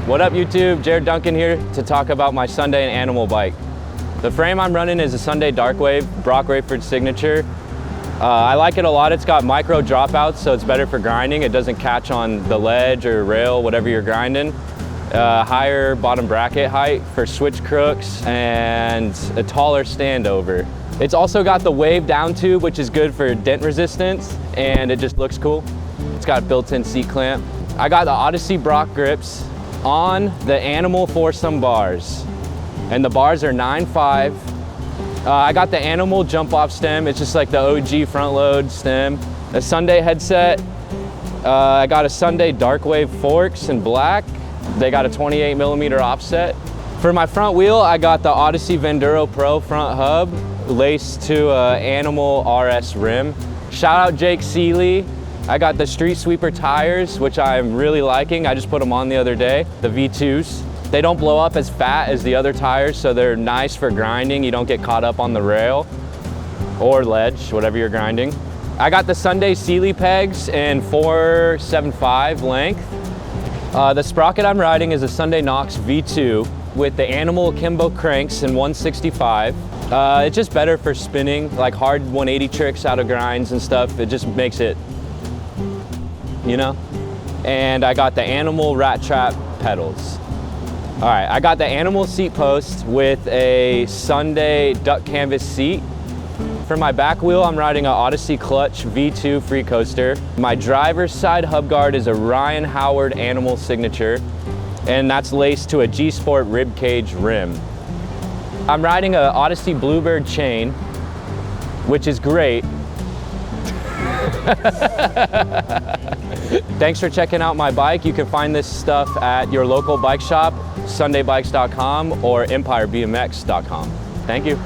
What up YouTube, Jared Duncan here to talk about my Sunday and Animal bike. The frame I'm running is a Sunday Darkwave, Brock Rayford signature. I like it a lot. It's got micro dropouts, so it's better for grinding. It doesn't catch on the ledge or rail, whatever you're grinding. Higher bottom bracket height for switch crooks and a taller standover. It's also got the wave down tube, which is good for dent resistance, and it just looks cool. It's got a built-in seat clamp. I got the Odyssey Brock grips on the Animal foursome bars, and the bars are 9.5. I got the Animal jump off stem. It's just like the OG front load stem. A Sunday headset. I got a Sunday Darkwave forks in black. They got a 28mm offset. For my front wheel, I got the Odyssey Venduro Pro front hub laced to a Animal RS rim. Shout out Jake Seeley. I got the Street Sweeper tires, which I'm really liking. I just put them on the other day, the V2s. They don't blow up as fat as the other tires, so they're nice for grinding. You don't get caught up on the rail or ledge, whatever you're grinding. I got the Sunday Seeley pegs in 4.75 length. The sprocket I'm riding is a Sunday Knox V2 with the Animal Akimbo cranks in 165. It's just better for spinning, like hard 180 tricks out of grinds and stuff. It just makes it, you know? And I got the Animal Rat Trap pedals. All right, I got the Animal seat post with a Sunday duck canvas seat. For my back wheel, I'm riding an Odyssey Clutch V2 free coaster. My driver's side hub guard is a Ryan Howard Animal signature, and that's laced to a G-Sport rib cage rim. I'm riding an Odyssey Bluebird chain, which is great. Thanks for checking out my bike. You can find this stuff at your local bike shop, sundaybikes.com or empirebmx.com. Thank you.